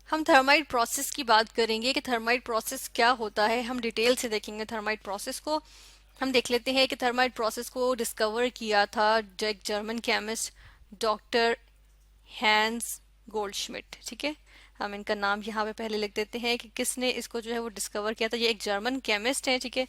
हम thermite process की बात करेंगे कि थर्माइट प्रोसेस क्या होता है। हम डिटेल से देखेंगे थर्माइट प्रोसेस को। हम देख लेते हैं कि थर्माइट प्रोसेस को डिस्कवर किया था एक जर्मन केमिस्ट डॉक्टर हैंस गोल्डश्मिट। ठीक है, हम इनका नाम यहाँ पे पहले लिख देते हैं कि किसने इसको जो है वो डिस्कवर किया था। ये एक जर्मन केमिस्ट है। ठीक है,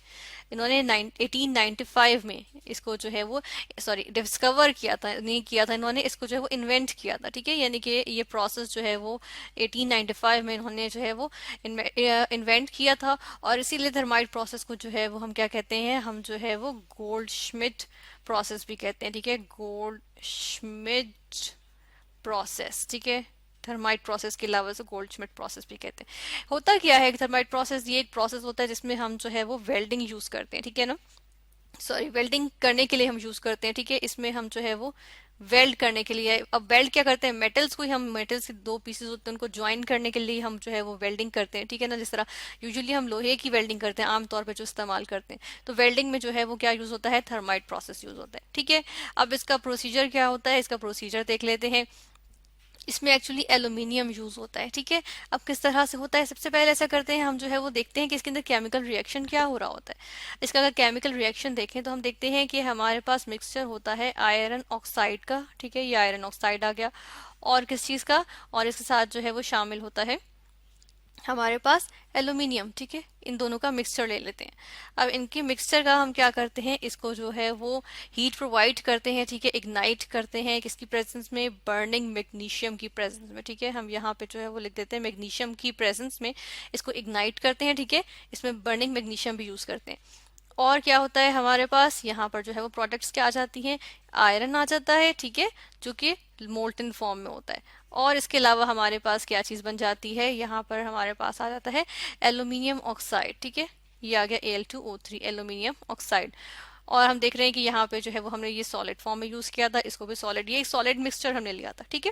इन्होंने 1895 में इसको जो है वो, सॉरी, डिस्कवर किया था, नहीं किया था इन्होंने, इसको जो है वो इन्वेंट किया था। ठीक है, यानी कि ये प्रोसेस जो है वो 1895 में इन्होंने जो है वो इन्वेंट किया था। और इसीलिए थर्माइट प्रोसेस को जो है वो हम क्या कहते हैं, हम जो है वो गोल्ड श्मिट प्रोसेस भी कहते हैं। ठीक है, गोल्ड श्मिट प्रोसेस। ठीक है, थर्माइट प्रोसेस के अलावा से गोल्डश्मिट प्रोसेस भी कहते हैं। होता क्या है थर्माइट प्रोसेस, ये एक प्रोसेस होता है जिसमें हम जो है वो वेल्डिंग यूज करते हैं। ठीक है ना, सॉरी, वेल्डिंग करने के लिए हम यूज करते हैं। ठीक है, इसमें हम जो है वो वेल्ड करने के लिए, अब वेल्ड क्या करते हैं, मेटल्स को ही, हम मेटल्स के दो पीसेस होते हैं उनको ज्वाइन करने के लिए हम जो है वो वेल्डिंग करते हैं। ठीक है ना, जिस तरह यूजुअली हम लोहे की वेल्डिंग करते हैं आमतौर पर जो इस्तेमाल करते हैं, तो वेल्डिंग में जो है वो क्या यूज होता है, थर्माइट प्रोसेस यूज होता है। ठीक है, अब इसका प्रोसीजर क्या होता है, इसका प्रोसीजर देख लेते हैं। इसमें एक्चुअली एल्यूमिनियम यूज होता है। ठीक है, अब किस तरह से होता है, सबसे पहले ऐसा करते हैं हम जो है वो देखते हैं कि इसके अंदर केमिकल रिएक्शन क्या हो रहा होता है। इसका अगर केमिकल रिएक्शन देखें तो हम देखते हैं कि हमारे पास मिक्सचर होता है आयरन ऑक्साइड का। ठीक है, ये आयरन ऑक्साइड आ गया, और किस चीज का, और इसके साथ जो है वो शामिल होता है हमारे पास एल्यूमिनियम। ठीक है, इन दोनों का मिक्सचर ले लेते हैं। अब इनके मिक्सचर का हम क्या करते हैं, इसको जो है वो हीट प्रोवाइड करते हैं। ठीक है, इग्नाइट करते हैं किसकी प्रेजेंस में, बर्निंग मैग्नीशियम की प्रेजेंस में। ठीक है, हम यहाँ पे जो है वो लिख देते हैं मैग्नीशियम की प्रेजेंस में इसको इग्नाइट करते हैं। ठीक है, इसमें बर्निंग मैग्नीशियम भी यूज करते हैं। और क्या होता है हमारे पास यहाँ पर जो है वो प्रोडक्ट्स क्या आ जाती हैं, आयरन आ जाता है। ठीक है, जो कि मोल्टन फॉर्म में होता है। और इसके अलावा हमारे पास क्या चीज बन जाती है, यहाँ पर हमारे पास आ जाता है एल्यूमिनियम ऑक्साइड। ठीक है, ये आ गया Al2O3, एल्यूमिनियम ऑक्साइड। और हम देख रहे हैं कि यहाँ पे जो है वो हमने ये सॉलिड फॉर्म में यूज किया था, इसको भी सॉलिड, ये सॉलिड मिक्सचर हमने लिया था। ठीक है,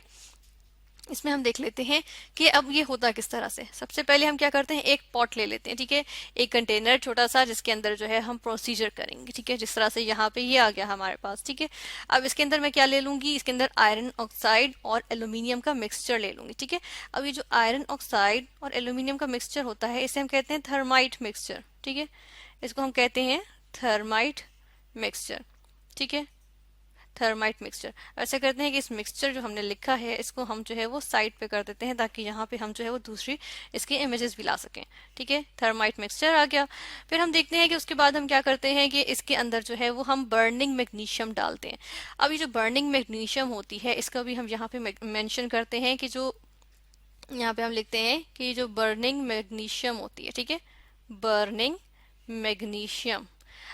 इसमें हम देख लेते हैं कि अब ये होता किस तरह से। सबसे पहले हम क्या करते हैं, एक पॉट ले लेते हैं। ठीक है, एक कंटेनर छोटा सा जिसके अंदर जो है हम प्रोसीजर करेंगे। ठीक है, जिस तरह से यहाँ पे ये आ गया हमारे पास। ठीक है, अब इसके अंदर मैं क्या ले लूंगी, इसके अंदर आयरन ऑक्साइड और एल्यूमिनियम का मिक्सचर ले लूंगी। ठीक है, अब ये जो आयरन ऑक्साइड और एल्यूमिनियम का मिक्सचर होता है इसे हम कहते हैं थर्माइट मिक्सचर। ठीक है, इसको हम कहते हैं थर्माइट मिक्सचर। ठीक है, थर्माइट मिक्सचर। ऐसा करते हैं कि इस मिक्सचर जो हमने लिखा है इसको हम जो है वो साइड पे कर देते हैं, ताकि यहाँ पे हम जो है वो दूसरी इसके इमेजेस भी ला सकें। ठीक है, थर्माइट मिक्सचर आ गया। फिर हम देखते हैं कि उसके बाद हम क्या करते हैं कि इसके अंदर जो है वो हम बर्निंग मैग्नीशियम डालते हैं। अब ये जो बर्निंग मैग्नीशियम होती है इसका भी हम यहाँ पे मेंशन करते हैं कि जो यहाँ पे हम लिखते हैं कि जो बर्निंग मैग्नीशियम होती है। ठीक है, बर्निंग मैग्नीशियम।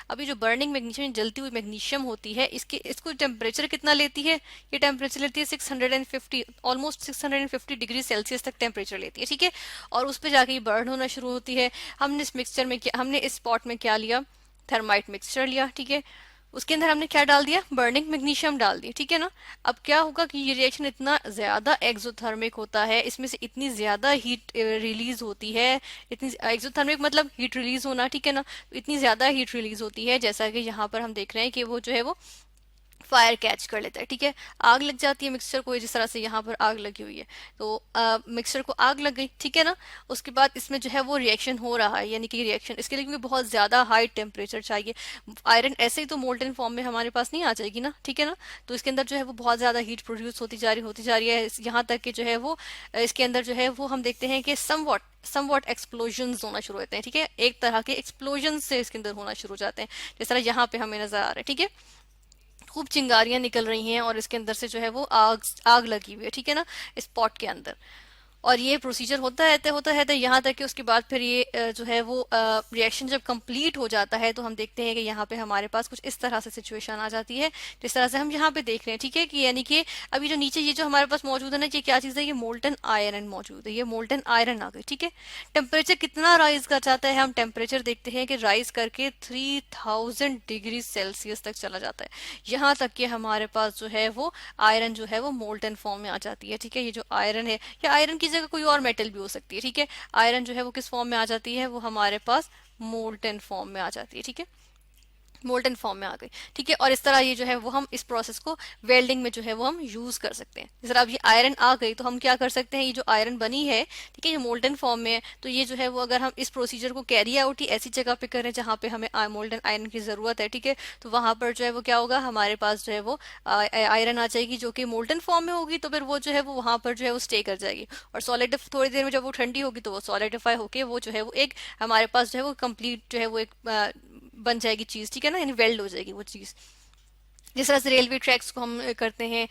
अभी जो बर्निंग मैग्नीशियम, जलती हुई मैग्नीशियम होती है, इसके इसको टेम्परेचर कितना लेती है, ये टेम्परेचर लेती है 650, ऑलमोस्ट 650 डिग्री सेल्सियस तक टेम्परेचर लेती है। ठीक है, और उस पर जाके ये बर्न होना शुरू होती है। हमने इस मिक्सचर में क्या, हमने इस पॉट में क्या लिया, थर्माइट मिक्सचर लिया। ठीक है, उसके अंदर हमने क्या डाल दिया, बर्निंग मैग्नीशियम डाल दिया। ठीक है ना, अब क्या होगा कि ये रिएक्शन इतना ज्यादा एक्सोथर्मिक होता है, इसमें से इतनी ज्यादा हीट रिलीज होती है, इतनी एक्सोथर्मिक मतलब हीट रिलीज होना। ठीक है ना, इतनी ज्यादा हीट रिलीज होती है जैसा कि यहाँ पर हम देख रहे हैं कि वो जो है वो फायर कैच कर लेता है। ठीक है, आग लग जाती है मिक्सचर को, जिस तरह से यहाँ पर आग लगी हुई है, तो मिक्सचर को आग लग गई। ठीक है ना, उसके बाद इसमें जो है वो रिएक्शन हो रहा है, यानी कि रिएक्शन इसके लिए क्योंकि बहुत ज्यादा हाई टेम्परेचर चाहिए। आयरन ऐसे ही तो मोल्टन फॉर्म में हमारे पास नहीं आ जाएगी ना। ठीक है ना, तो इसके अंदर जो है वो बहुत ज्यादा हीट प्रोड्यूस होती जा रही है, यहाँ तक कि जो है वो इसके अंदर जो है वो हम देखते हैं कि समवॉट एक्सप्लोजन होना शुरू होते हैं। ठीक है, एक तरह के एक्सप्लोजन से इसके अंदर होना शुरू हो जाते हैं, जिस तरह यहाँ पे हमें नजर आ रहा है। ठीक है, खूब चिंगारियां निकल रही हैं और इसके अंदर से जो है वो आग आग लगी हुई है। ठीक है ना, इस पॉट के अंदर। और ये प्रोसीजर होता है तो यहाँ तक कि उसके बाद फिर ये जो है वो रिएक्शन जब कंप्लीट हो जाता है तो हम देखते हैं कि यहाँ पे हमारे पास कुछ इस तरह से सिचुएशन आ जाती है, जिस तरह से हम यहाँ पे देख रहे हैं। ठीक है, कि यानी कि अभी जो नीचे ये जो हमारे पास मौजूद है ना, ये क्या चीज़ है, ये मोल्टन आयरन मौजूद है, ये मोल्टन आयरन आ गई। ठीक है, टेम्परेचर कितना राइज कर जाता है, हम टेम्परेचर देखते हैं कि राइज करके 3000 डिग्री सेल्सियस तक चला जाता है, यहाँ तक कि हमारे पास जो है वो आयरन जो है वो मोल्टन फॉर्म में आ जाती है। ठीक है, ये जो आयरन है, या आयरन की जगह कोई और मेटल भी हो सकती है। ठीक है, आयरन जो है वो किस फॉर्म में आ जाती है, वो हमारे पास मोल्टन फॉर्म में आ जाती है। ठीक है, मोल्टन फॉर्म में आ गई, ठीक है। और इस तरह ये जो है वो हम इस प्रोसेस को वेल्डिंग में जो है वो हम यूज कर सकते हैं। जैसे अब ये आयरन आ गई तो हम क्या कर सकते हैं, ये जो आयरन बनी है, ठीक है, ये मोल्टन फॉर्म में है, तो ये जो है वो अगर हम इस प्रोसीजर को कैरी आउट ही ऐसी जगह पे करें जहाँ पे हमें मोल्टन आयरन की जरूरत है, ठीक है, तो वहां पर जो है वो क्या होगा, हमारे पास जो है वो आयरन आ जाएगी जो कि मोल्टन फॉर्म में होगी, तो फिर वो जो है वो वहां पर जो है वो स्टे कर जाएगी। और सॉलिड थोड़ी देर में जब वो ठंडी होगी तो वो सॉलिडिफाई होके वो जो है वो एक हमारे पास जो है वो कंप्लीट जो है वो एक बन जाएगी चीज, ठीक है ना, यानी वेल्ड हो जाएगी वो चीज। जिस तरह से रेलवे ट्रैक्स को हम करते हैं,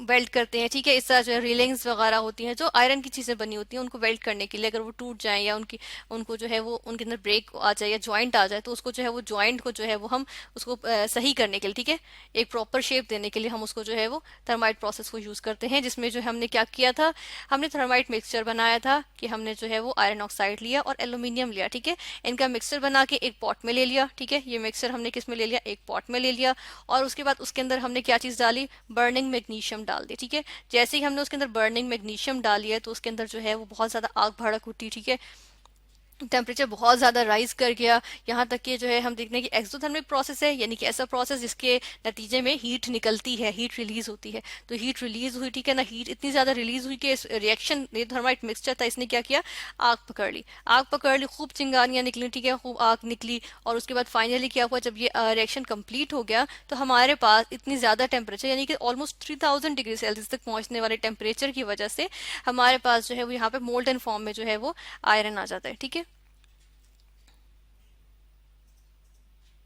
वेल्ड करते हैं, ठीक है, इस तरह जो है रेलिंग्स वगैरह होती हैं जो आयरन की चीजें बनी होती हैं, उनको वेल्ड करने के लिए अगर वो टूट जाए या उनको जो है वो उनके अंदर ब्रेक आ जाए या जॉइंट आ जाए, तो उसको जो है वो जॉइंट को जो है वो हम उसको सही करने के लिए, ठीक है, एक प्रॉपर शेप देने के लिए हम उसको जो है वो थर्माइट प्रोसेस को यूज करते हैं। जिसमें जो हमने क्या किया था, हमने थर्माइट मिक्सचर बनाया था कि हमने जो है वो आयरन ऑक्साइड लिया और एल्यूमिनियम लिया, ठीक है, इनका मिक्सचर बना के एक पॉट में ले लिया, ठीक है, ये मिक्सचर हमने किस में ले लिया, एक पॉट में ले लिया। और उसके बाद उसके अंदर हमने क्या चीज डाली, बर्निंग मैग्नीशियम डाल दी, ठीक है। जैसे ही हमने उसके अंदर बर्निंग मैग्नीशियम डाली है तो उसके अंदर जो है वो बहुत ज्यादा आग भड़क उठी, ठीक है, टेम्परेचर बहुत ज्यादा राइज कर गया। यहाँ तक कि जो है हम देखते हैं कि एक्सोथर्मिक प्रोसेस है, यानी कि ऐसा प्रोसेस जिसके नतीजे में हीट निकलती है, हीट रिलीज होती है। तो हीट रिलीज हुई, ठीक है ना, हीट इतनी ज्यादा रिलीज हुई कि इस रिएक्शन, ये थर्माइट मिक्सचर था, इसने क्या किया, आग पकड़ ली, आग पकड़ ली, खूब चिंगारियां निकली, ठीक है, खूब आग निकली। और उसके बाद फाइनली क्या हुआ, जब ये रिएक्शन कंप्लीट हो गया तो हमारे पास इतनी ज्यादा टेम्परेचर, यानी कि ऑलमोस्ट 3000 डिग्री सेल्सियस तक पहुंचने वाले टेम्परेचर की वजह से हमारे पास जो है वो यहाँ पे मोल्टन फॉर्म में जो है वो आयरन आ जाता है, ठीक है।